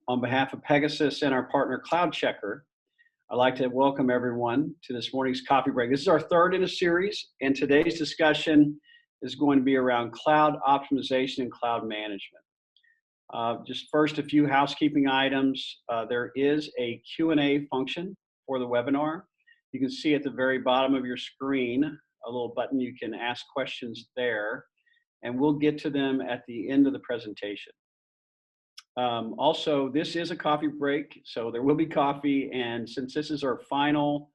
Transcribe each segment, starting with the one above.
On behalf of Pegasus and our partner CloudCheckr, I'd like to welcome everyone to this morning's coffee break. This is our third in a series, and today's discussion is going to be around cloud optimization and cloud management. Just first, a few housekeeping items. There is a Q&A function for the webinar. You can see at the very bottom of your screen a little button. You can ask questions there, and we'll get to them at the end of the presentation. Also, this is a coffee break, so there will be coffee, and since this is our final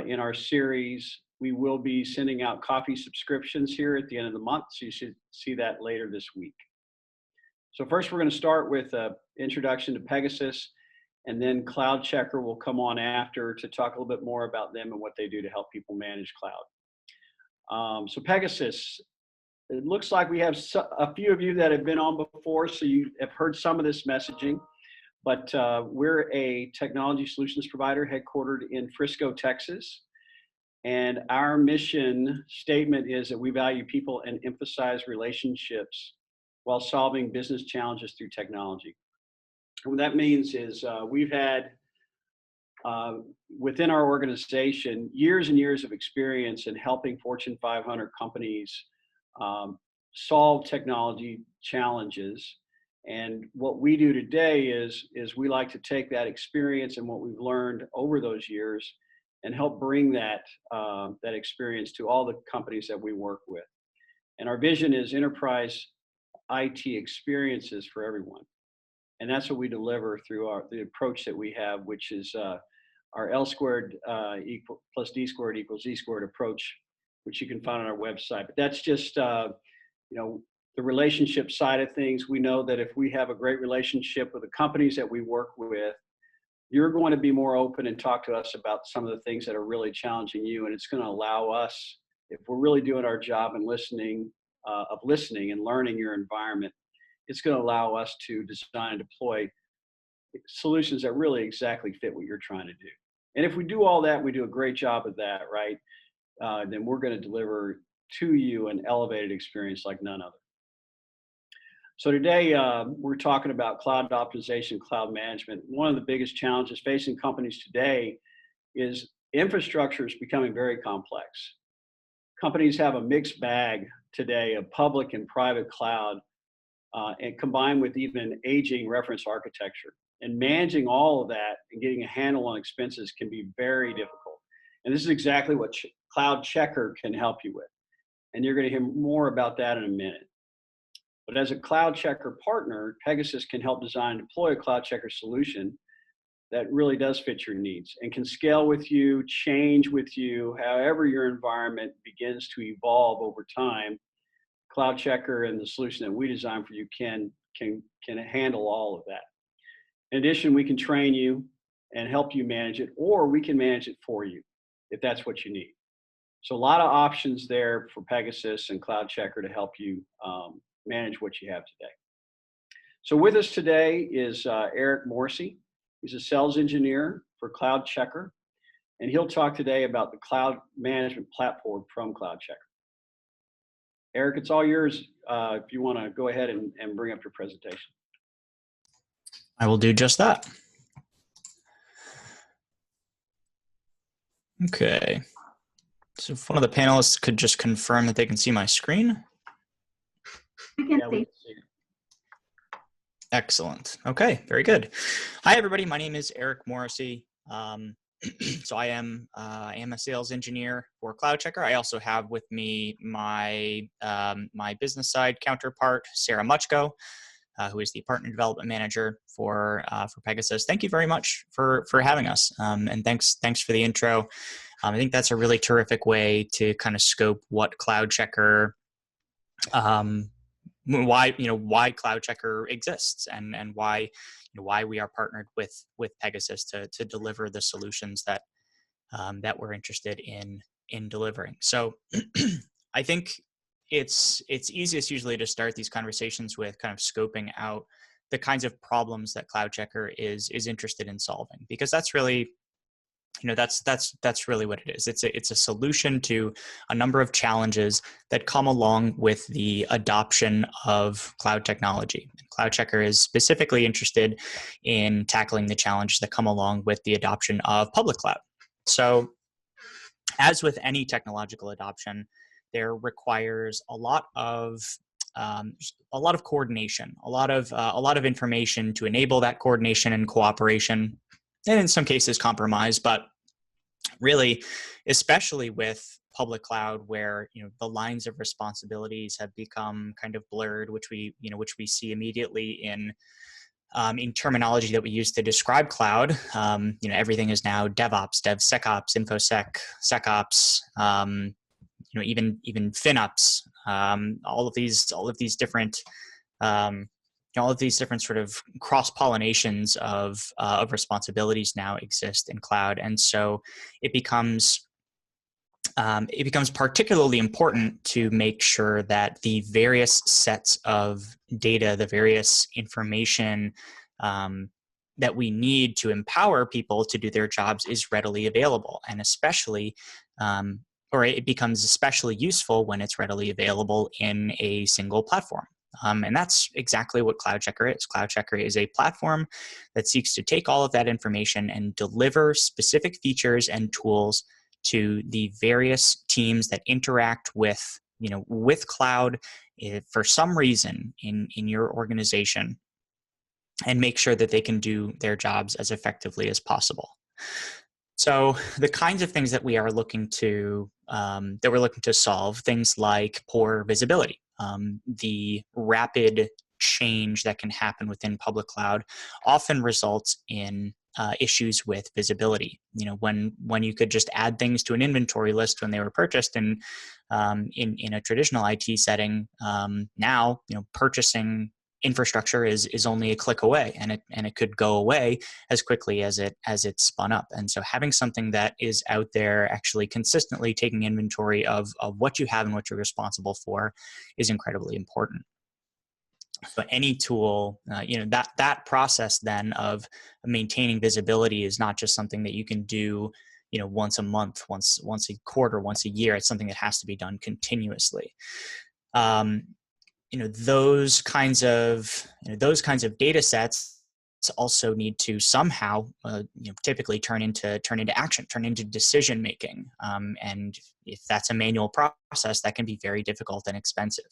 in our series, we will be sending out coffee subscriptions here at the end of the month, so you should see that later this week. So first, we're going to start with an introduction to Pegasus, and then CloudCheckr will come on after to talk a little bit more about them and what they do to help people manage cloud. So Pegasus. It looks like we have a few of you that have been on before, so you have heard some of this messaging, but we're a technology solutions provider headquartered in Frisco, Texas, and our mission statement is that we value people and emphasize relationships while solving business challenges through technology. And what that means is we've had within our organization years and years of experience in helping Fortune 500 companies solve technology challenges. And what we do today is we like to take that experience and what we've learned over those years and help bring that experience to all the companies that we work with. And our vision is enterprise IT experiences for everyone. And that's what we deliver through the approach that we have, which is our L squared plus D squared equals Z squared approach, which you can find on our website. But that's just, the relationship side of things. We know that if we have a great relationship with the companies that we work with, you're going to be more open and talk to us about some of the things that are really challenging you. And it's going to allow us, if we're really doing our job and listening and learning your environment, it's going to allow us to design and deploy solutions that really exactly fit what you're trying to do. And if we do all that, we do a great job of that, right? Then we're going to deliver to you an elevated experience like none other. So today we're talking about cloud optimization, cloud management. One of the biggest challenges facing companies today is infrastructure is becoming very complex. Companies have a mixed bag today of public and private cloud, and combined with even aging reference architecture. And managing all of that and getting a handle on expenses can be very difficult. And this is exactly what CloudCheckr can help you with. And you're going to hear more about that in a minute. But as a CloudCheckr partner, Pegasus can help design and deploy a CloudCheckr solution that really does fit your needs and can scale with you, change with you, however your environment begins to evolve over time. CloudCheckr and the solution that we design for you can handle all of that. In addition, we can train you and help you manage it, or we can manage it for you if that's what you need. So a lot of options there for Pegasus and CloudCheckr to help you manage what you have today. So with us today is Eric Morrissey. He's a sales engineer for CloudCheckr, and he'll talk today about the cloud management platform from CloudCheckr. Eric, it's all yours if you want to go ahead and bring up your presentation. I will do just that. Okay. So if one of the panelists could just confirm that they can see my screen. We can see. Excellent. Okay, very good. Hi, everybody. My name is Eric Morrissey. So I am a sales engineer for CloudCheckr. I also have with me my my business side counterpart, Sarah Muchko, who is the partner development manager for Pegasus. Thank you very much for having us, and thanks for the intro. I think that's a really terrific way to kind of scope what CloudCheckr, why CloudCheckr exists, and why we are partnered with Pegasus to deliver the solutions that that we're interested in delivering. So I think it's easiest usually to start these conversations with kind of scoping out the kinds of problems that CloudCheckr is interested in solving, because that's really That's really what it is. It's a solution to a number of challenges that come along with the adoption of cloud technology. CloudCheckr is specifically interested in tackling the challenges that come along with the adoption of public cloud. So, as with any technological adoption, there requires a lot of coordination, a lot of information to enable that coordination and cooperation, and in some cases compromise. But really, especially with public cloud, where the lines of responsibilities have become kind of blurred, which we see immediately in terminology that we use to describe cloud. Everything is now DevOps, DevSecOps, InfoSec, SecOps, even FinOps. All of these different sort of cross pollinations of responsibilities now exist in cloud, and so it becomes particularly important to make sure that the various sets of data, the various information that we need to empower people to do their jobs is readily available, and especially, or it becomes especially useful when it's readily available in a single platform. And that's exactly what CloudCheckr is. CloudCheckr is a platform that seeks to take all of that information and deliver specific features and tools to the various teams that interact with cloud for some reason in your organization, and make sure that they can do their jobs as effectively as possible. So the kinds of things that we are looking to solve, things like poor visibility, the rapid change that can happen within public cloud often results in issues with visibility. When you could just add things to an inventory list when they were purchased, and in a traditional IT setting, now purchasing infrastructure is only a click away, and it could go away as quickly as it spun up. And so having something that is out there actually consistently taking inventory of what you have and what you're responsible for is incredibly important. So any tool, that process then of maintaining visibility is not just something that you can do, once a month, once a quarter, once a year. It's something that has to be done continuously. Those kinds of data sets also need to somehow, typically turn into action, turn into decision making. And if that's a manual process, that can be very difficult and expensive.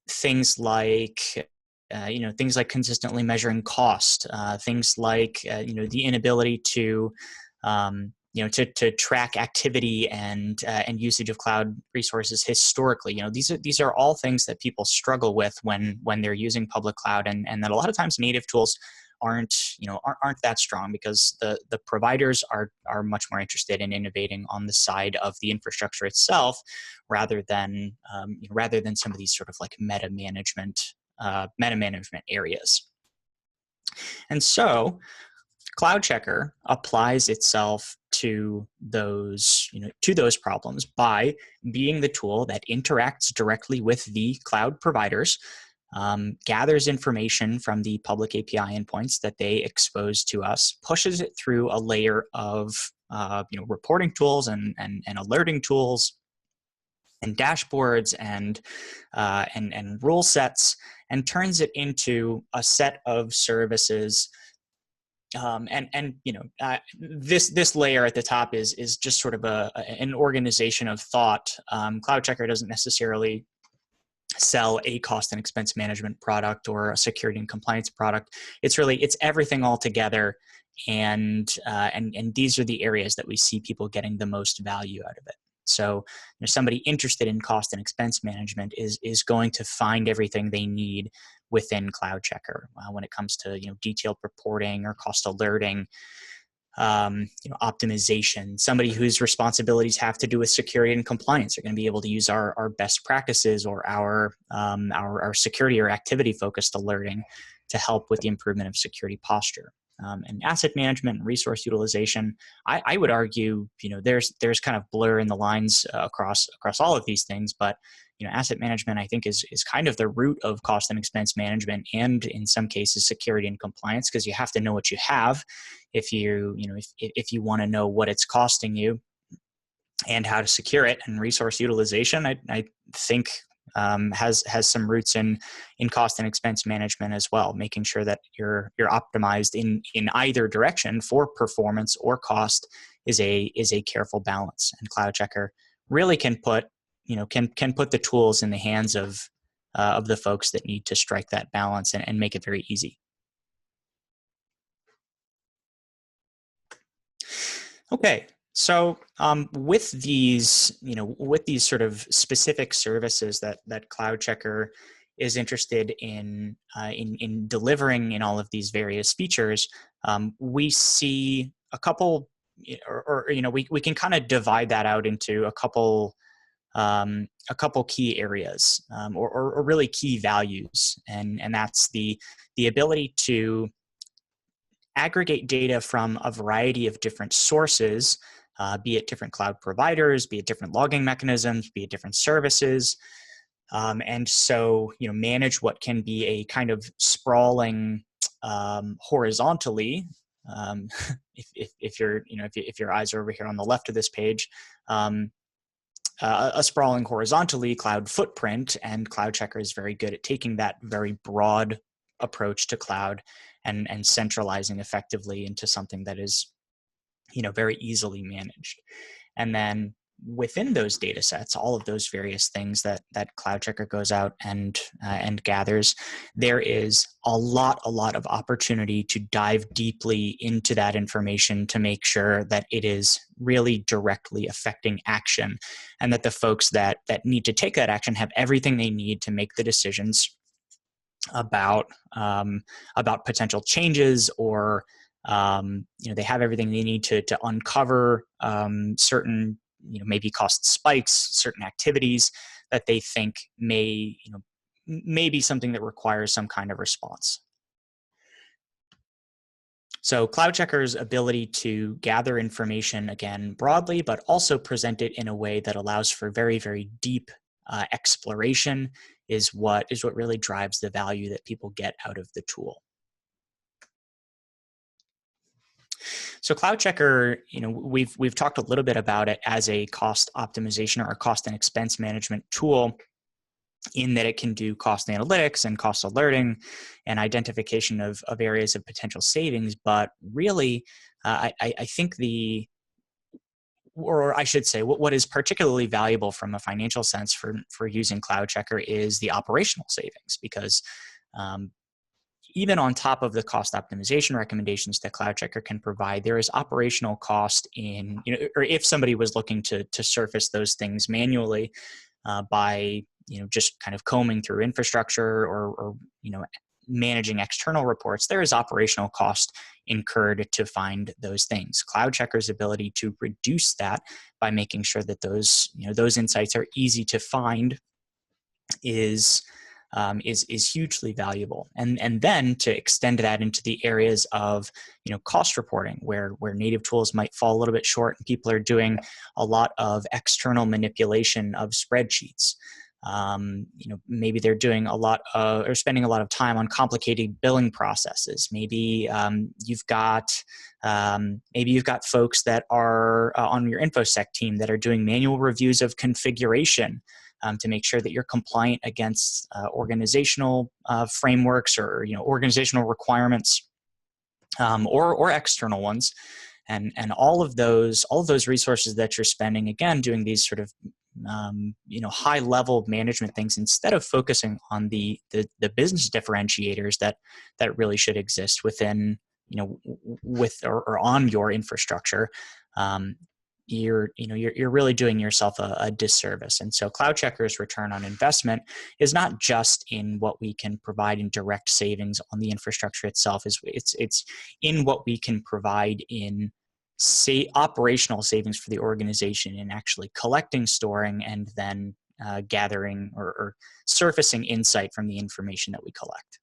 Things like consistently measuring cost, things like the inability to track activity and usage of cloud resources historically. These are all things that people struggle with when they're using public cloud, and that a lot of times native tools aren't that strong, because the providers are much more interested in innovating on the side of the infrastructure itself, rather than some of these sort of like meta management areas. And so CloudCheckr applies itself to those problems by being the tool that interacts directly with the cloud providers, gathers information from the public API endpoints that they expose to us, pushes it through a layer of reporting tools and alerting tools and dashboards and rule sets, and turns it into a set of services. This layer at the top is just sort of an organization of thought. CloudCheckr doesn't necessarily sell a cost and expense management product or a security and compliance product. It's everything all together, and these are the areas that we see people getting the most value out of it. So somebody interested in cost and expense management is going to find everything they need within CloudCheckr when it comes to detailed reporting or cost alerting, optimization. Somebody whose responsibilities have to do with security and compliance are going to be able to use our best practices or our security or activity focused alerting to help with the improvement of security posture. And asset management and resource utilization, I would argue, there's kind of blur in the lines across all of these things, but asset management, I think, is kind of the root of cost and expense management, and in some cases security and compliance, because you have to know what you have if if you want to know what it's costing you and how to secure it. And resource utilization, I think, has some roots in cost and expense management as well, making sure that you're optimized in either direction for performance or cost is a careful balance. And CloudCheckr really can put the tools in the hands of the folks that need to strike that balance and make it very easy. Okay. So with these, with these sort of specific services that CloudCheckr is interested in delivering in all of these various features, we see a couple, we can kind of divide that out into a couple key areas, or really key values, and that's the ability to aggregate data from a variety of different sources, be it different cloud providers, be it different logging mechanisms, be it different services, and so manage what can be a kind of sprawling horizontally. If your eyes are over here on the left of this page, a sprawling horizontally cloud footprint, and CloudCheckr is very good at taking that very broad approach to cloud and centralizing effectively into something that is very easily managed. And then within those data sets, all of those various things that CloudCheckr goes out and gathers, there is a lot of opportunity to dive deeply into that information to make sure that it is really directly affecting action, and that the folks that need to take that action have everything they need to make the decisions about potential changes, or they have everything they need to uncover certain maybe cost spikes, certain activities that they think may be something that requires some kind of response. So CloudCheckr's ability to gather information, again, broadly, but also present it in a way that allows for very, very deep exploration is what really drives the value that people get out of the tool. So CloudCheckr, we've talked a little bit about it as a cost optimization or a cost and expense management tool, in that it can do cost analytics and cost alerting and identification of areas of potential savings. But really, I think or I should say, what is particularly valuable from a financial sense for using CloudCheckr is the operational savings, because even on top of the cost optimization recommendations that CloudCheckr can provide, there is operational cost in, or if somebody was looking to surface those things manually by just kind of combing through infrastructure or managing external reports, there is operational cost incurred to find those things. CloudCheckr's ability to reduce that by making sure that those insights are easy to find is hugely valuable. And then to extend that into the areas of cost reporting, where native tools might fall a little bit short, and people are doing a lot of external manipulation of spreadsheets. Maybe they're doing a lot of, or spending a lot of time on complicated billing processes. Maybe you've got folks that are on your InfoSec team that are doing manual reviews of configuration to make sure that you're compliant against organizational frameworks or organizational requirements, or external ones, and all of those resources that you're spending, again, doing these sort of high level management things, instead of focusing on the business differentiators that really should exist within with or on your infrastructure. You're really doing yourself a disservice. And so CloudCheckr's return on investment is not just in what we can provide in direct savings on the infrastructure itself. It's in what we can provide in operational savings for the organization, in actually collecting, storing, and then gathering or surfacing insight from the information that we collect.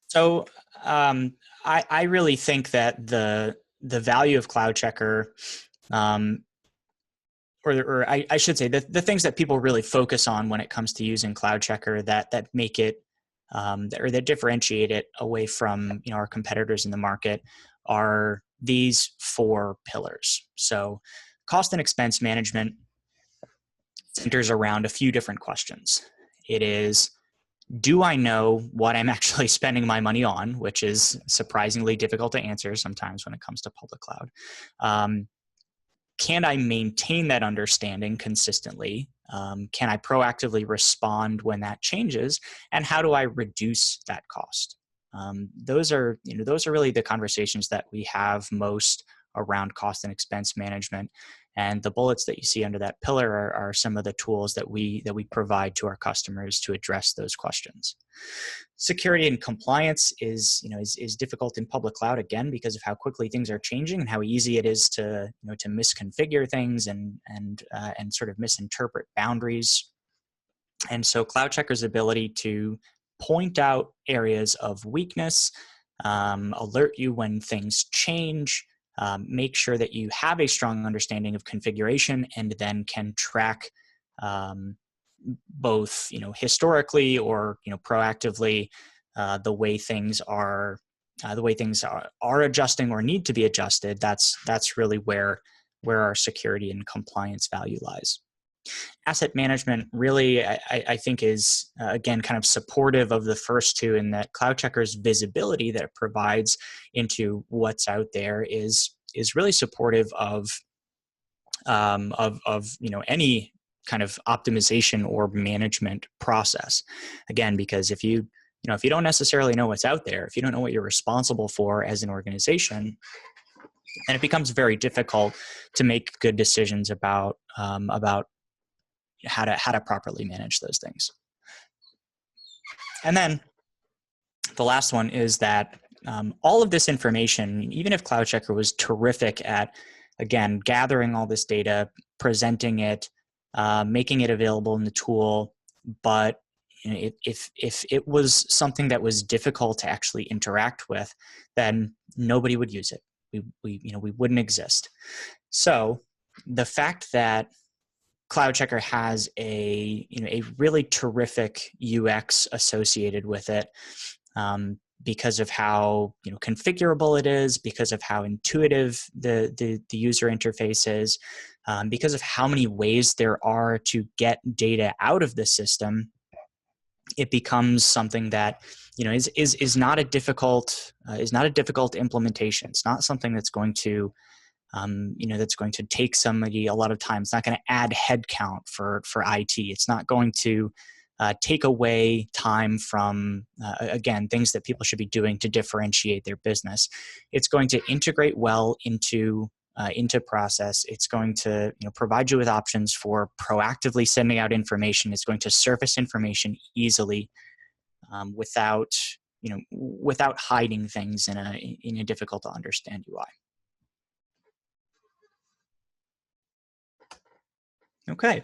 So I really think that the value of CloudCheckr I should say the things that people really focus on when it comes to using CloudCheckr that make it or that differentiate it away from our competitors in the market are these 4 pillars. So cost and expense management centers around a few different questions. It is, do I know what I'm actually spending my money on, which is surprisingly difficult to answer sometimes when it comes to public cloud. Can I maintain that understanding consistently? Can I proactively respond when that changes? And how do I reduce that cost? Those are really the conversations that we have most around cost and expense management. And the bullets that you see under that pillar are some of the tools that we provide to our customers to address those questions. Security and compliance is difficult in public cloud, again, because of how quickly things are changing and how easy it is to misconfigure things and sort of misinterpret boundaries. And so CloudCheckr's ability to point out areas of weakness, alert you when things change, make sure that you have a strong understanding of configuration, and then can track both historically or proactively the way things are adjusting or need to be adjusted. That's really where our security and compliance value lies. Asset management really, I think, is again kind of supportive of the first two, in that CloudCheckr's visibility that it provides into what's out there is really supportive of any kind of optimization or management process. Again, because if you don't necessarily know what's out there, if you don't know what you're responsible for as an organization, then it becomes very difficult to make good decisions about how to properly manage those things. And then the last one is that all of this information, even if CloudCheckr was terrific at, again, gathering all this data, presenting it, making it available in the tool, but if it was something that was difficult to actually interact with, then nobody would use it. We wouldn't exist. So the fact that CloudCheckr has a really terrific UX associated with it, because of how configurable it is, because of how intuitive the user interface is, because of how many ways there are to get data out of the system, it becomes something that is not a difficult implementation. It's not something that's going to that's going to take somebody a lot of time. It's not going to add headcount for IT. It's not going to take away time from, again, things that people should be doing to differentiate their business. It's going to integrate well into process. It's going to provide you with options for proactively sending out information. It's going to surface information easily without hiding things in a difficult to understand UI. Okay,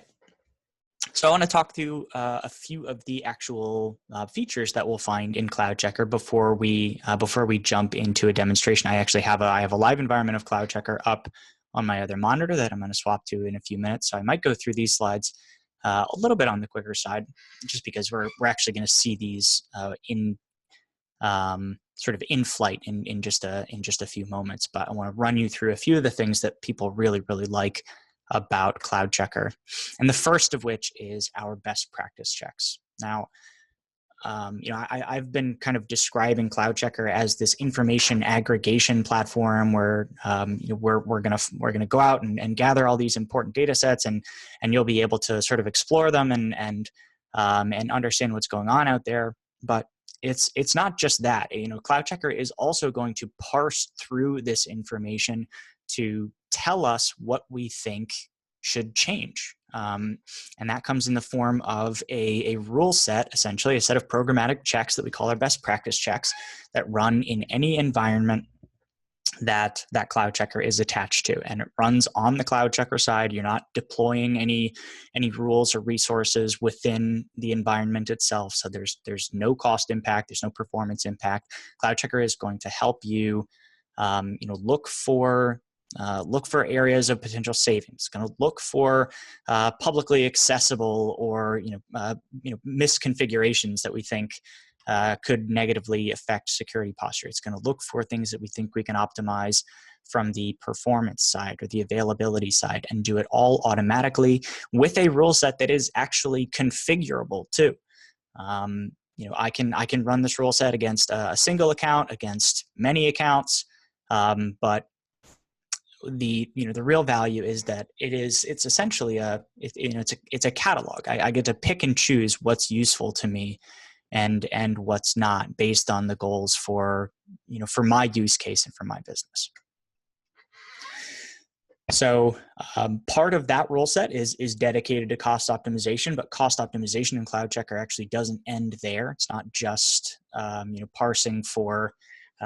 so I want to talk through a few of the actual features that we'll find in CloudCheckr before we jump into a demonstration. I actually have a live environment of CloudCheckr up on my other monitor that I'm going to swap to in a few minutes. So I might go through these slides a little bit on the quicker side, just because we're actually going to see these sort of in flight in just a few moments. But I want to run you through a few of the things that people really like about CloudCheckr, and the first of which is our best practice checks. Now, I've been kind of describing CloudCheckr as this information aggregation platform where we're gonna go out and gather all these important data sets, and you'll be able to sort of explore them and understand what's going on out there. But it's not just that. CloudCheckr is also going to parse through this information to tell us what we think should change. And that comes in the form of a rule set, essentially a set of programmatic checks that we call our best practice checks, that run in any environment that CloudCheckr is attached to. And it runs on the CloudCheckr side. You're not deploying any rules or resources within the environment itself. So there's no cost impact, there's no performance impact. CloudCheckr is going to help you look for look for areas of potential savings. It's going to look for publicly accessible or misconfigurations that we think could negatively affect security posture. It's going to look for things that we think we can optimize from the performance side or the availability side, and do it all automatically with a rule set that is actually configurable too. I can run this rule set against a single account, against many accounts, but the real value is that it's essentially it's a catalog. I get to pick and choose what's useful to me and what's not, based on the goals for my use case and for my business. So part of that rule set is dedicated to cost optimization, but cost optimization in CloudCheckr actually doesn't end there. It's not just parsing for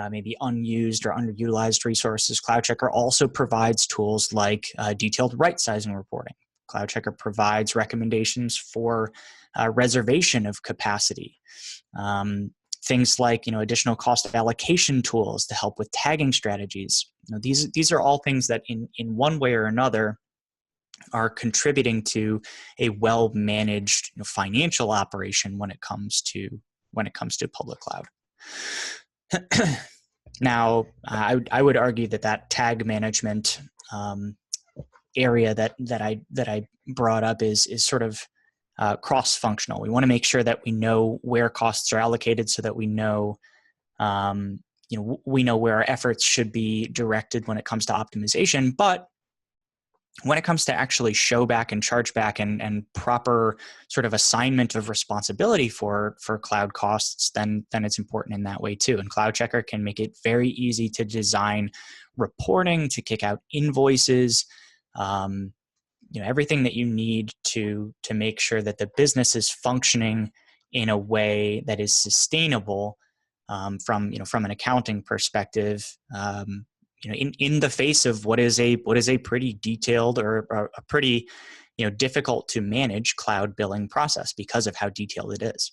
maybe unused or underutilized resources. CloudCheckr also provides tools like detailed right sizing reporting. CloudCheckr provides recommendations for reservation of capacity. Things like additional cost allocation tools to help with tagging strategies. These are all things that in one way or another are contributing to a well-managed financial operation when it comes to public cloud. Now, I would argue that tag management area that I brought up is sort of cross-functional. We want to make sure that we know where costs are allocated, so that we know where our efforts should be directed when it comes to optimization. But when it comes to actually show back and charge back and proper sort of assignment of responsibility for cloud costs, then it's important in that way too. And CloudCheckr can make it very easy to design reporting, to kick out invoices, everything that you need to make sure that the business is functioning in a way that is sustainable from an accounting perspective. In the face of what is a pretty detailed or a pretty difficult to manage cloud billing process because of how detailed it is.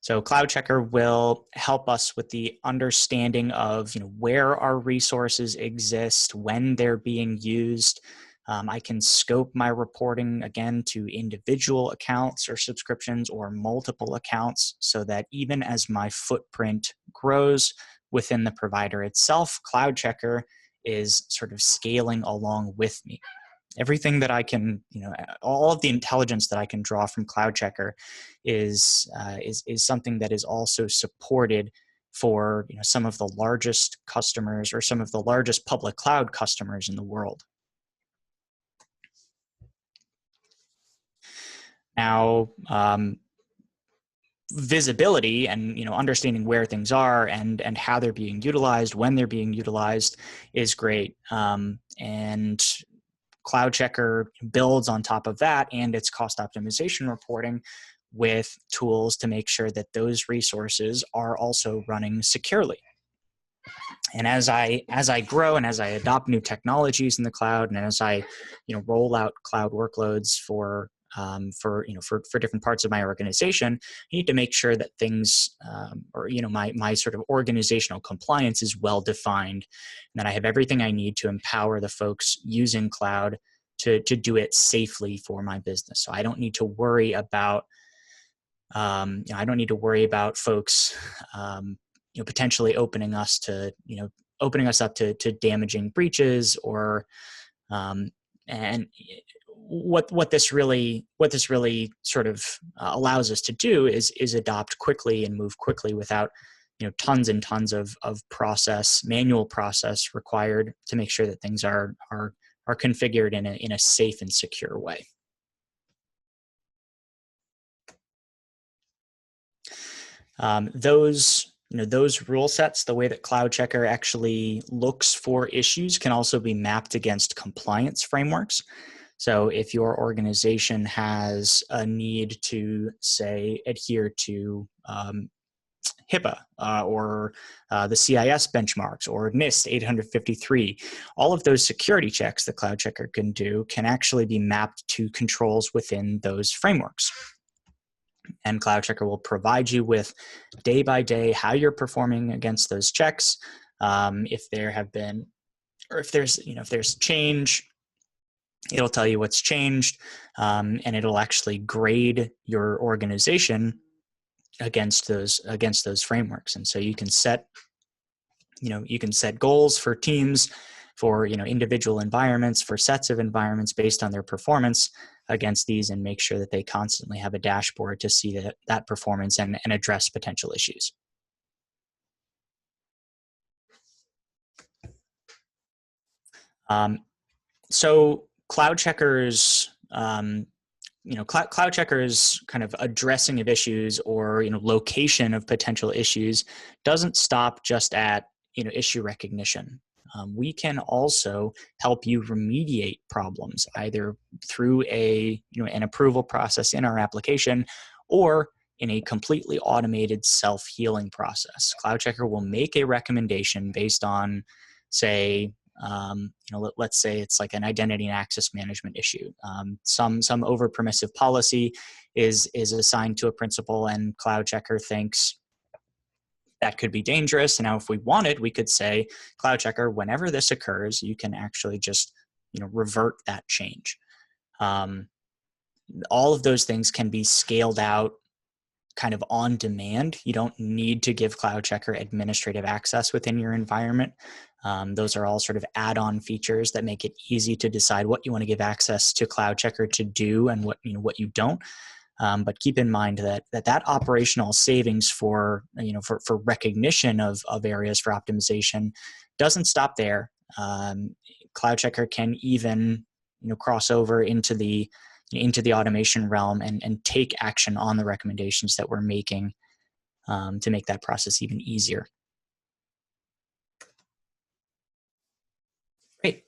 So CloudCheckr will help us with the understanding of where our resources exist, when they're being used. I can scope my reporting again to individual accounts or subscriptions or multiple accounts, so that even as my footprint grows within the provider itself, CloudCheckr is sort of scaling along with me. Everything that I can, all of the intelligence that I can draw from CloudCheckr is something that is also supported for some of the largest customers or some of the largest public cloud customers in the world. Now, visibility and understanding where things are and how they're being utilized, when they're being utilized, is great. And CloudCheckr builds on top of that and its cost optimization reporting with tools to make sure that those resources are also running securely. And as I grow and as I adopt new technologies in the cloud, and as I roll out cloud workloads for different parts of my organization, I need to make sure that things my sort of organizational compliance is well defined, and that I have everything I need to empower the folks using cloud to do it safely for my business. So I don't need to worry about folks potentially opening us up to damaging breaches or and what this really sort of allows us to do is adopt quickly and move quickly without tons and tons of manual process required to make sure that things are configured in a safe and secure way. Those rule sets, the way that CloudCheckr actually looks for issues, can also be mapped against compliance frameworks. So if your organization has a need to, say, adhere to HIPAA or the CIS benchmarks or NIST 853, all of those security checks that CloudCheckr can do can actually be mapped to controls within those frameworks. And CloudCheckr will provide you with day by day how you're performing against those checks. If there have been, or if there's change, it'll tell you what's changed, and it'll actually grade your organization against those frameworks. And so you can set goals for teams, for individual environments, for sets of environments based on their performance against these, and make sure that they constantly have a dashboard to see that performance and address potential issues. So CloudCheckr's CloudCheckr's kind of addressing of issues, or location of potential issues, doesn't stop just at issue recognition. We can also help you remediate problems, either through an approval process in our application, or in a completely automated self-healing process. CloudCheckr will make a recommendation based on, say, let's say it's like an identity and access management issue. Some over permissive policy is assigned to a principal, and CloudCheckr thinks that could be dangerous. And now if we wanted, we could say, CloudCheckr, whenever this occurs, you can actually just revert that change. All of those things can be scaled out kind of on demand. You don't need to give CloudCheckr administrative access within your environment. Those are all sort of add-on features that make it easy to decide what you want to give access to CloudCheckr to do and what you don't. But keep in mind that operational savings for recognition of areas for optimization doesn't stop there. CloudCheckr can even cross over into the automation realm and take action on the recommendations that we're making to make that process even easier. Great.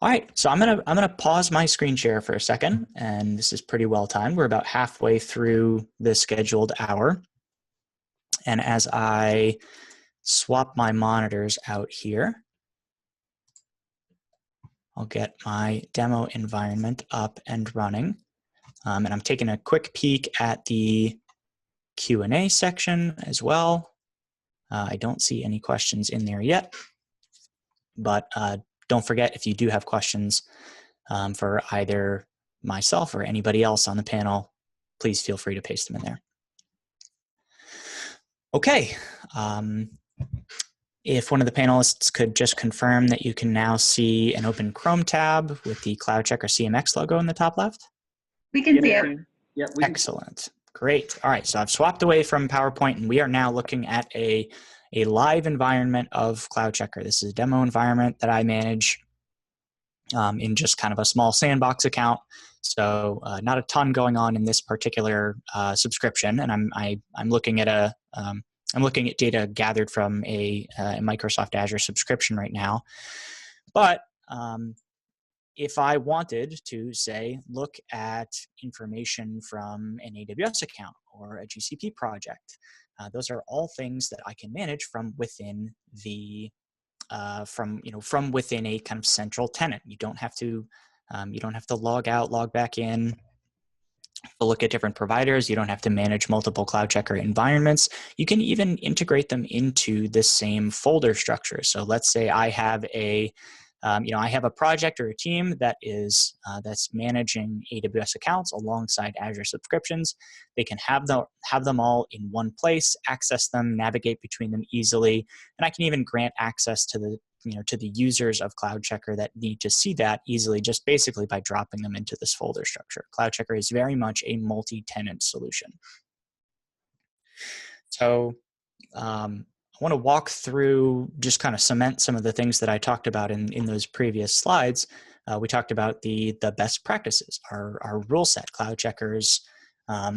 All right, so I'm gonna pause my screen share for a second, and this is pretty well timed. We're about halfway through the scheduled hour, and as I swap my monitors out here, I'll get my demo environment up and running, and I'm taking a quick peek at the Q&A section as well. I don't see any questions in there yet, but don't forget, if you do have questions for either myself or anybody else on the panel, please feel free to paste them in there. Okay. If one of the panelists could just confirm that you can now see an open Chrome tab with the CloudCheckr CMX logo in the top left. We can see it. Yeah, excellent. Great. All right. So I've swapped away from PowerPoint, and we are now looking at a live environment of CloudCheckr. This is a demo environment that I manage in just kind of a small sandbox account. So not a ton going on in this particular subscription, and I'm looking at data gathered from a Microsoft Azure subscription right now. But if I wanted to, say, look at information from an AWS account or a GCP project, those are all things that I can manage from within the from within a kind of central tenant. You don't have to log out, log back in to look at different providers. You don't have to manage multiple CloudCheckr environments. You can even integrate them into the same folder structure. So let's say I have I have a project or a team that is that's managing AWS accounts alongside Azure subscriptions. They can have them all in one place, access them, navigate between them easily, and I can even grant access to the users of CloudCheckr that need to see that easily, just basically by dropping them into this folder structure. CloudCheckr is very much a multi-tenant solution. So I want to walk through, just kind of cement some of the things that I talked about in those previous slides. We talked about the best practices, our rule set, CloudCheckr's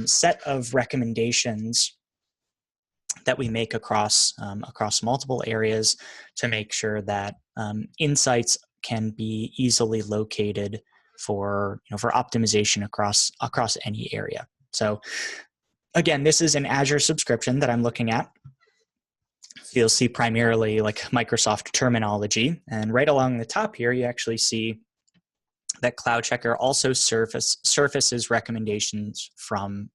set of recommendations that we make across multiple areas to make sure that insights can be easily located for optimization across any area. So again, this is an Azure subscription that I'm looking at. You'll see primarily like Microsoft terminology, and right along the top here, you actually see that CloudCheckr also surfaces recommendations from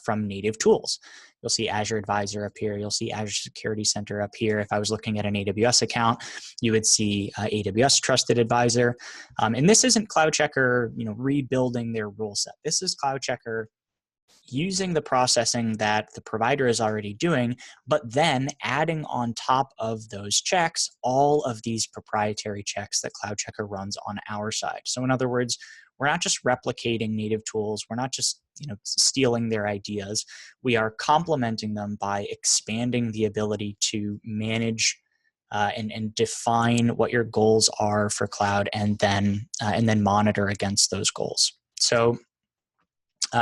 native tools. You'll see Azure Advisor up here. You'll see Azure Security Center up here. If I was looking at an AWS account, you would see AWS Trusted Advisor. And this isn't CloudCheckr, rebuilding their rule set. This is CloudCheckr using the processing that the provider is already doing, but then adding on top of those checks all of these proprietary checks that CloudCheckr runs on our side. So in other words, we're not just replicating native tools. We're not just stealing their ideas. We are complementing them by expanding the ability to manage and define what your goals are for cloud, and then monitor against those goals. So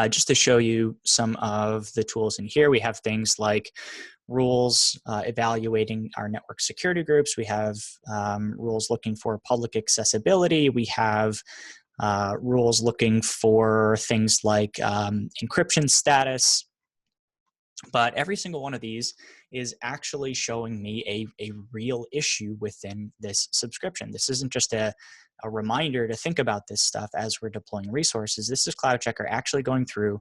just to show you some of the tools in here, we have things like rules evaluating our network security groups. We have rules looking for public accessibility. We have rules looking for things like encryption status. But every single one of these is actually showing me a real issue within this subscription. This isn't just a reminder to think about this stuff as we're deploying resources. This is CloudCheckr actually going through,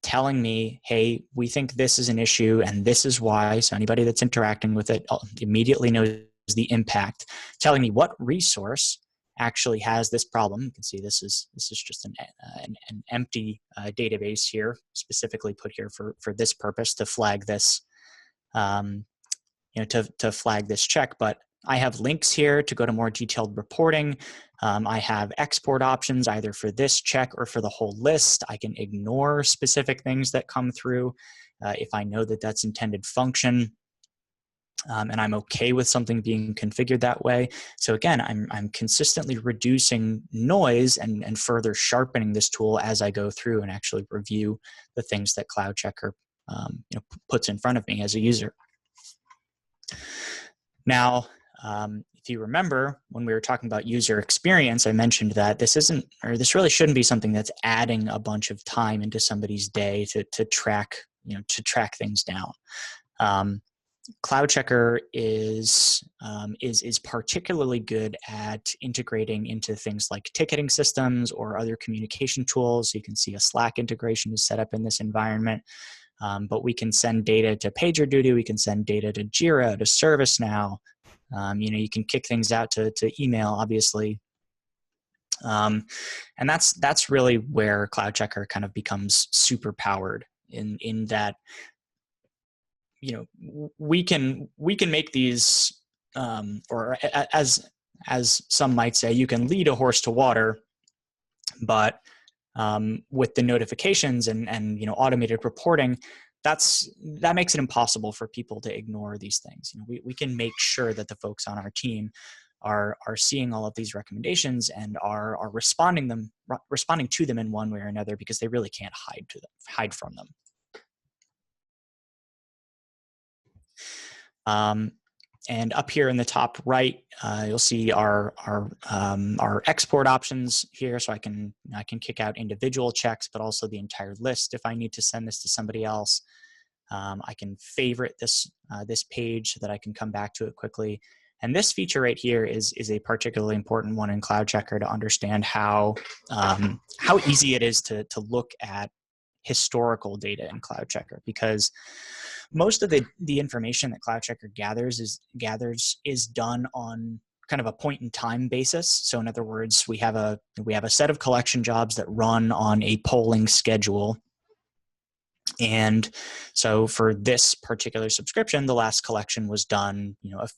telling me, hey, we think this is an issue and this is why. So anybody that's interacting with it immediately knows the impact, telling me what resource actually has this problem. You can see this is just an empty database here, specifically put here for this purpose, to flag this, to flag this check. But I have links here to go to more detailed reporting. I have export options either for this check or for the whole list. I can ignore specific things that come through if I know that that's intended function. And I'm okay with something being configured that way. So again, I'm consistently reducing noise and further sharpening this tool as I go through and actually review the things that CloudCheckr puts in front of me as a user. Now, if you remember when we were talking about user experience, I mentioned that this really shouldn't be something that's adding a bunch of time into somebody's day to track things down. CloudCheckr is particularly good at integrating into things like ticketing systems or other communication tools. You can see a Slack integration is set up in this environment. But we can send data to PagerDuty. We can send data to Jira, to ServiceNow. You can kick things out to email, obviously. And that's really where CloudCheckr kind of becomes super powered in that. We can make these, or as some might say, you can lead a horse to water, but with the notifications and automated reporting, that makes it impossible for people to ignore these things. We can make sure that the folks on our team are seeing all of these recommendations and are responding to them in one way or another, because they really can't hide from them. And up here in the top right, you'll see our export options here. So I can kick out individual checks, but also the entire list if I need to send this to somebody else. I can favorite this page so that I can come back to it quickly. And this feature right here is a particularly important one in CloudCheckr to understand how easy it is to look at historical data in CloudCheckr, because most of the information that CloudCheckr gathers is done on kind of a point in time basis. So in other words, we have a set of collection jobs that run on a polling schedule. And so for this particular subscription, the last collection was done,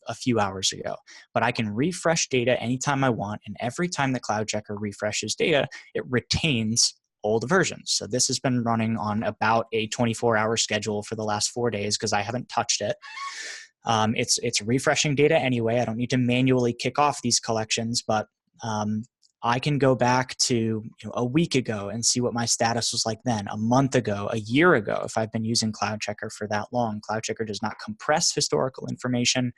a few hours ago. But I can refresh data anytime I want, and every time that CloudCheckr refreshes data, it retains old versions. So this has been running on about a 24-hour schedule for the last 4 days because I haven't touched it. It's refreshing data anyway. I don't need to manually kick off these collections, but I can go back to a week ago and see what my status was like then, a month ago, a year ago, if I've been using CloudCheckr for that long. CloudCheckr does not compress historical information.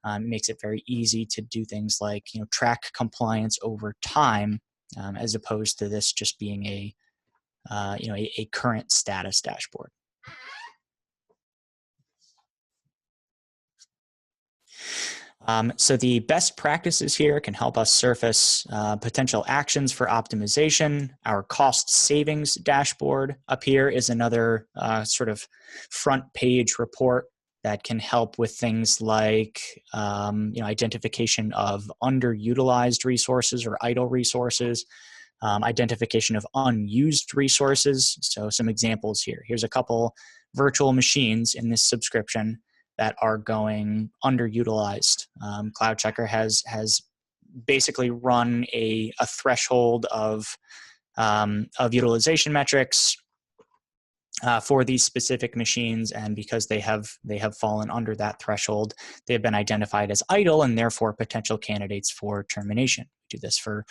It makes it very easy to do things like track compliance over time, as opposed to this just being a current status dashboard. So the best practices here can help us surface potential actions for optimization. Our cost savings dashboard up here is another sort of front page report that can help with things like identification of underutilized resources or idle resources, identification of unused resources. So some examples here. Here's a couple virtual machines in this subscription that are going underutilized. CloudCheckr has basically run a threshold of utilization metrics for these specific machines, and because they have fallen under that threshold, they have been identified as idle and therefore potential candidates for termination. We do this for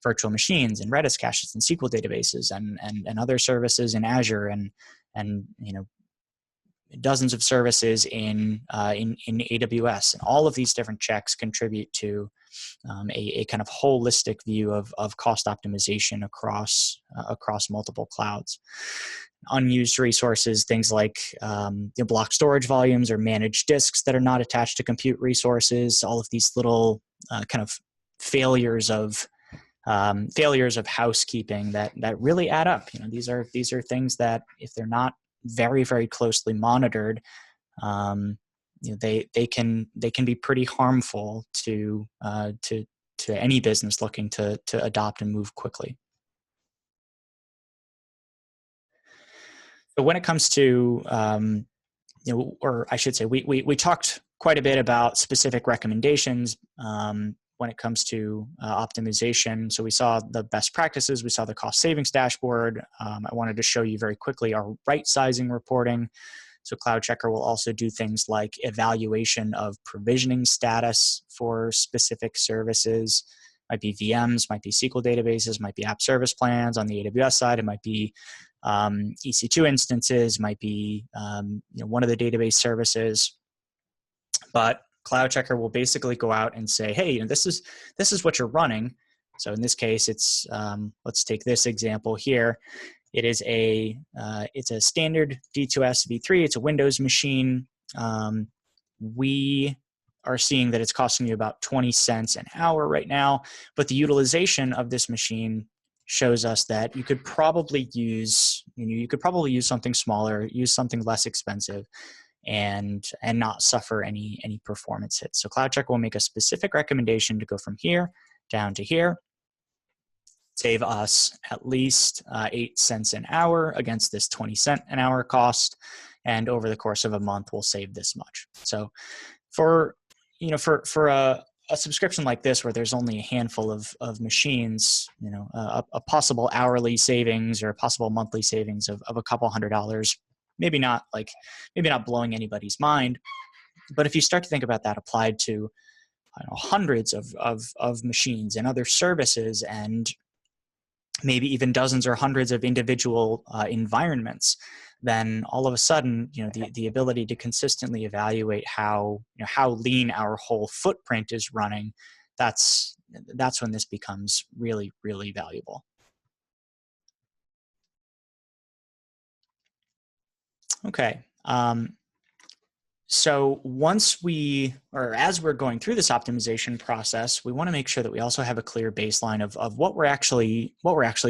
virtual machines and Redis caches and SQL databases and other services in Azure and dozens of services in AWS, and all of these different checks contribute to a kind of holistic view of cost optimization across multiple clouds. Unused resources, things like block storage volumes or managed disks that are not attached to compute resources. All of these little kind of failures of housekeeping that really add up. These are things that, if they're not very, very closely monitored, they can be pretty harmful to any business looking to adopt and move quickly. So when it comes to or I should say, we talked quite a bit about specific recommendations when it comes to optimization. So we saw the best practices, we saw the cost savings dashboard. I wanted to show you very quickly our right sizing reporting. So CloudCheckr will also do things like evaluation of provisioning status for specific services. Might be VMs, might be SQL databases, might be app service plans. On the AWS side, it might be EC2 instances, might be one of the database services. But CloudCheckr will basically go out and say, hey, this is what you're running. So in this case, it's let's take this example here. It is it's a standard D2S v3. It's a Windows machine. We are seeing that it's costing you about 20 cents an hour right now, but the utilization of this machine shows us that you could probably use something smaller, use something less expensive, and not suffer any performance hits. So CloudCheckr will make a specific recommendation to go from here down to here, save us at least 8 cents an hour against this 20 cent an hour cost, and over the course of a month we'll save this much. So for a subscription like this, where there's only a handful of machines, a possible hourly savings or a possible monthly savings of a couple $100, maybe not blowing anybody's mind. But if you start to think about that applied to hundreds of machines and other services, and maybe even dozens or hundreds of individual environments, then all of a sudden, the ability to consistently evaluate how lean our whole footprint is running, that's when this becomes really, really valuable. Okay. So as we're going through this optimization process, we want to make sure that we also have a clear baseline of what we're actually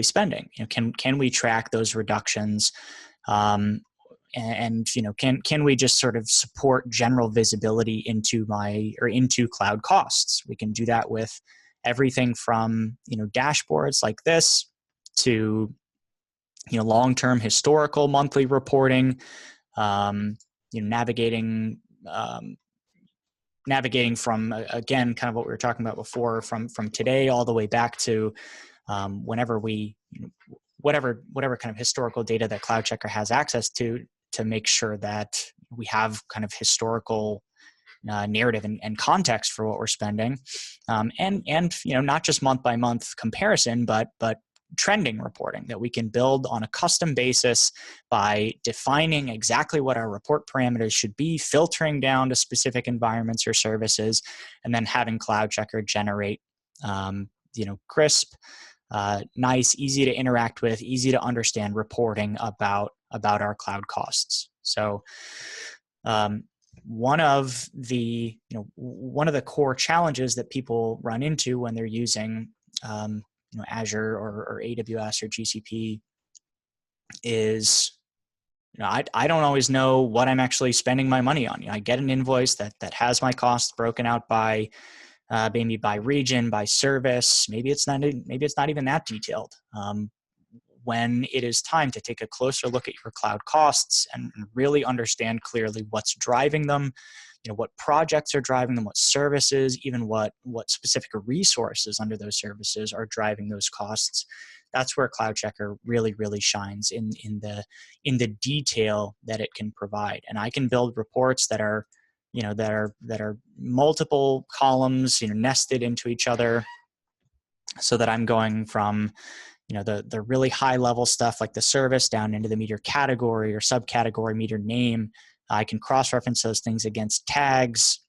spending. Can we track those reductions? And can we just sort of support general visibility into cloud costs? We can do that with everything from dashboards like this to long-term historical monthly reporting, navigating from, again, kind of what we were talking about before, from today all the way back to whenever whatever kind of historical data that CloudCheckr has access to make sure that we have kind of historical narrative and context for what we're spending, and not just month by month comparison, but trending reporting that we can build on a custom basis by defining exactly what our report parameters should be, filtering down to specific environments or services, and then having CloudCheckr generate crisp, nice, easy to interact with, easy to understand reporting about our cloud costs. So one of the core challenges that people run into when they're using Azure or AWS or GCP is, I don't always know what I'm actually spending my money on. I get an invoice that has my costs broken out by maybe by region, by service. Maybe it's not even that detailed. When it is time to take a closer look at your cloud costs and really understand clearly what's driving them, what projects are driving them, what services, even what specific resources under those services are driving those costs. That's where CloudCheckr really, really shines in the detail that it can provide. And I can build reports that are multiple columns, nested into each other, so that I'm going from the really high level stuff like the service down into the meter category or subcategory meter name. I can cross-reference those things against tags,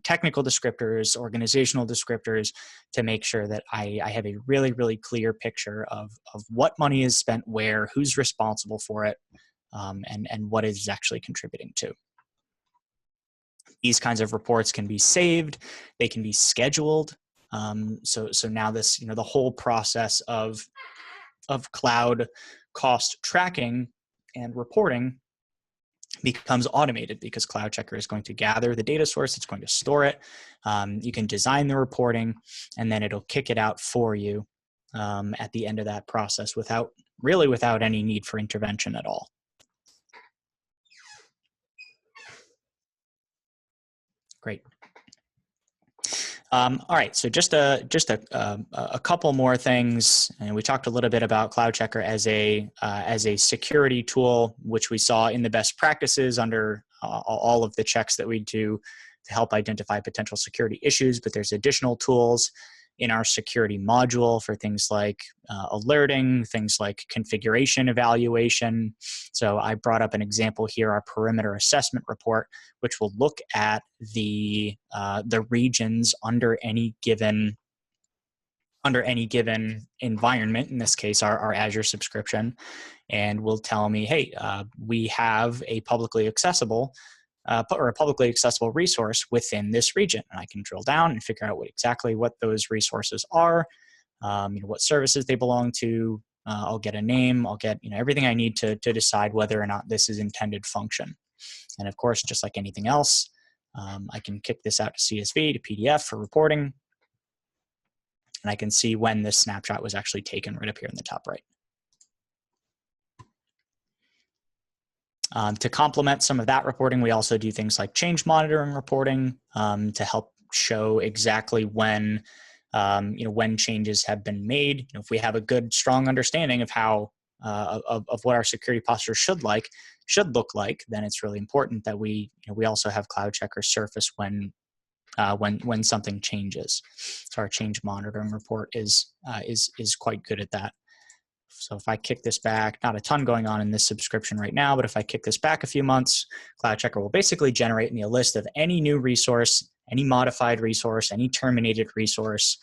technical descriptors, organizational descriptors, to make sure that I have a really, really clear picture of what money is spent where, who's responsible for it, and what is actually contributing to. These kinds of reports can be saved, they can be scheduled. So now this, the whole process of cloud cost tracking and reporting becomes automated, because CloudCheckr is going to gather the data source, it's going to store it. You can design the reporting, and then it'll kick it out for you at the end of that process without any need for intervention at all. Great. All right, so just a couple more things, and we talked a little bit about CloudCheckr as a security tool, which we saw in the best practices under all of the checks that we do to help identify potential security issues. But there's additional tools in our security module for things like alerting, things like configuration evaluation. So I brought up an example here, our perimeter assessment report, which will look at the regions under any given environment, in this case our Azure subscription, and will tell me, hey, we have a publicly accessible resource within this region, and I can drill down and figure out exactly what those resources are, what services they belong to. I'll get a name, I'll get everything I need to decide whether or not this is intended function. And of course, just like anything else, I can kick this out to CSV, to PDF for reporting, and I can see when this snapshot was actually taken right up here in the top right. To complement some of that reporting, we also do things like change monitoring reporting to help show exactly when changes have been made. If we have a good, strong understanding of how of what our security posture should look like, then it's really important that we also have CloudCheckr surface when something changes. So our change monitoring report is quite good at that. So if I kick this back, not a ton going on in this subscription right now, but if I kick this back a few months, CloudCheckr will basically generate me a list of any new resource, any modified resource, any terminated resource,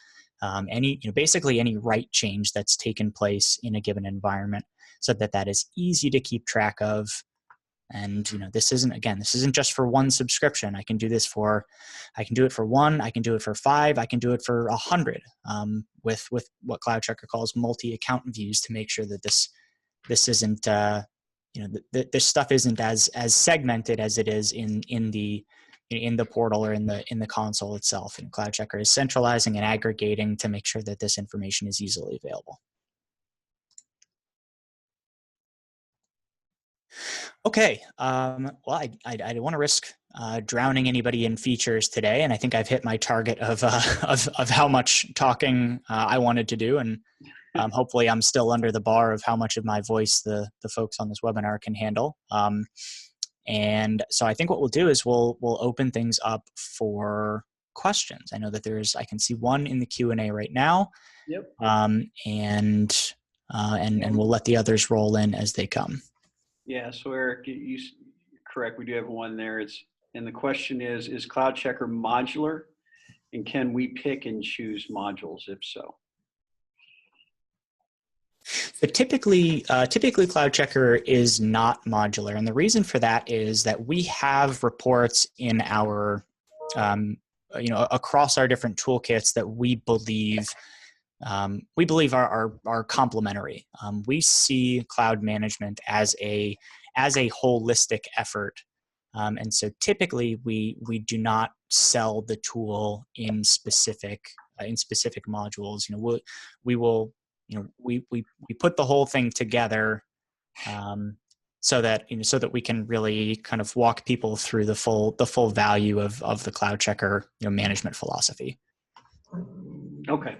basically any write change that's taken place in a given environment, so that is easy to keep track of. And this isn't just for one subscription. I can do it for one, I can do it for 5, I can do it for 100, with what CloudCheckr calls multi-account views, to make sure that this isn't this stuff isn't as segmented as it is in the portal or in the console itself. And CloudCheckr is centralizing and aggregating to make sure that this information is easily available. Okay, well, I don't want to risk drowning anybody in features today, and I think I've hit my target of how much talking I wanted to do, and hopefully I'm still under the bar of how much of my voice the folks on this webinar can handle. And so I think what we'll do is we'll open things up for questions. I know that I can see one in the Q&A right now. Yep. And we'll let the others roll in as they come. Yeah, so Eric, you're correct. We do have one there. And the question is CloudCheckr modular? And can we pick and choose modules if so? But typically CloudCheckr is not modular. And the reason for that is that we have reports in our, across our different toolkits that we believe are complementary. We see cloud management as a holistic effort. And so typically we do not sell the tool in specific modules. We put the whole thing together so that we can really kind of walk people through the full value of the CloudCheckr management philosophy. Okay.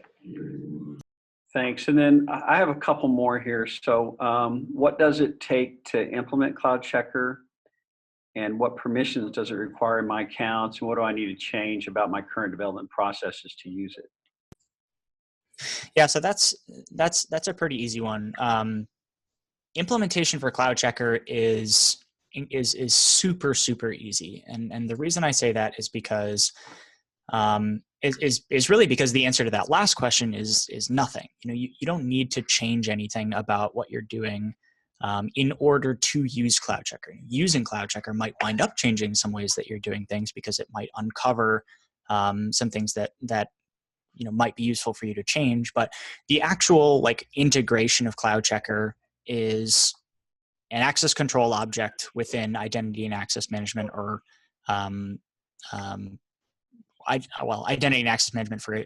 Thanks. And then I have a couple more here. So what does it take to implement CloudCheckr? And what permissions does it require in my accounts? And what do I need to change about my current development processes to use it? Yeah, so that's a pretty easy one. Implementation for CloudCheckr is super easy, and the reason I say that is because is really because the answer to that last question is nothing. You don't need to change anything about what you're doing in order to use CloudCheckr. Using CloudCheckr might wind up changing some ways that you're doing things because it might uncover some things that might be useful for you to change. But the actual integration of CloudCheckr is an access control object within identity and access management, or identity and access management for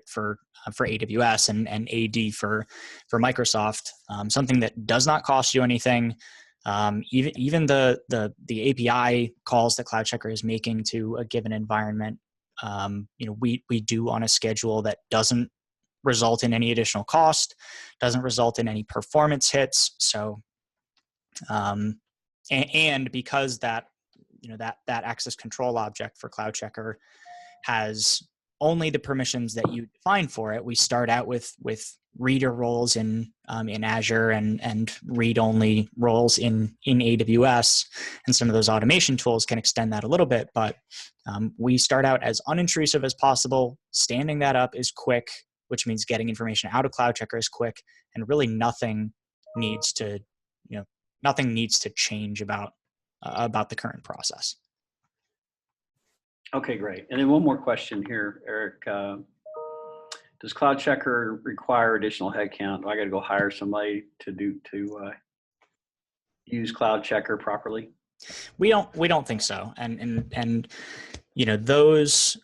AWS and AD for Microsoft. Something that does not cost you anything. Even the API calls that CloudCheckr is making to a given environment, we do on a schedule that doesn't result in any additional cost, doesn't result in any performance hits. So, and because that access control object for CloudCheckr has only the permissions that you define for it, we start out with reader roles in Azure and read-only roles in AWS, and some of those automation tools can extend that a little bit. But we start out as unintrusive as possible. Standing that up is quick, which means getting information out of CloudCheckr is quick, and really nothing needs to change about the current process. Okay, great. And then one more question here, Eric. Does CloudCheckr require additional headcount? Do I got to go hire somebody to use CloudCheckr properly? We don't think so. And those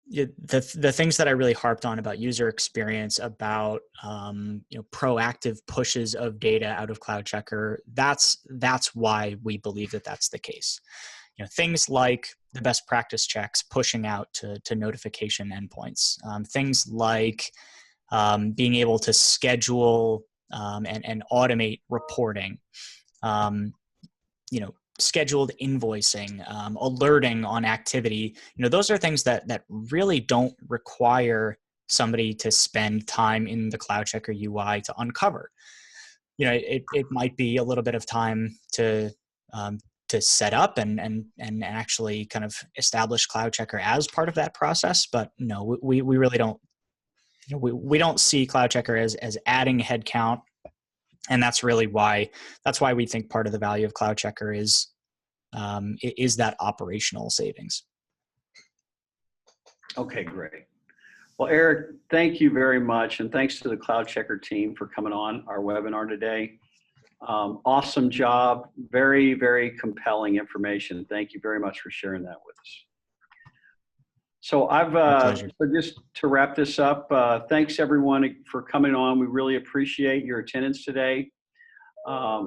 the things that I really harped on about user experience, about proactive pushes of data out of CloudCheckr, that's why we believe that that's the case. Things like the best practice checks pushing out to notification endpoints, things like being able to schedule and automate reporting, scheduled invoicing, alerting on activity. Those are things that really don't require somebody to spend time in the CloudCheckr UI to uncover. It might be a little bit of time to set up and actually kind of establish CloudCheckr as part of that process. But no, we really don't. We don't see CloudCheckr as adding headcount, and that's really why we think part of the value of CloudCheckr is that operational savings. Okay, great. Well, Eric, thank you very much, and thanks to the CloudCheckr team for coming on our webinar today. Awesome job. Very, very compelling information. Thank you very much for sharing that with us. So so just to wrap this up, thanks everyone for coming on. We really appreciate your attendance today.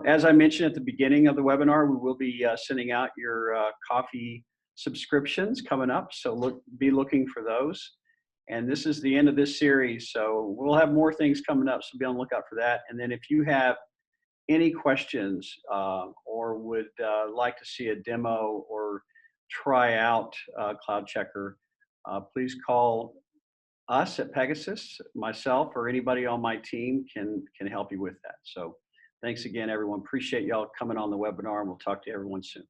As I mentioned at the beginning of the webinar, we will be sending out your coffee subscriptions coming up. So be looking for those. And this is the end of this series. So we'll have more things coming up. So be on the lookout for that. And then if you have any questions or would like to see a demo or try out CloudCheckr, please call us at Pegasus, myself, or anybody on my team can help you with that. So thanks again, everyone. Appreciate y'all coming on the webinar, and we'll talk to everyone soon.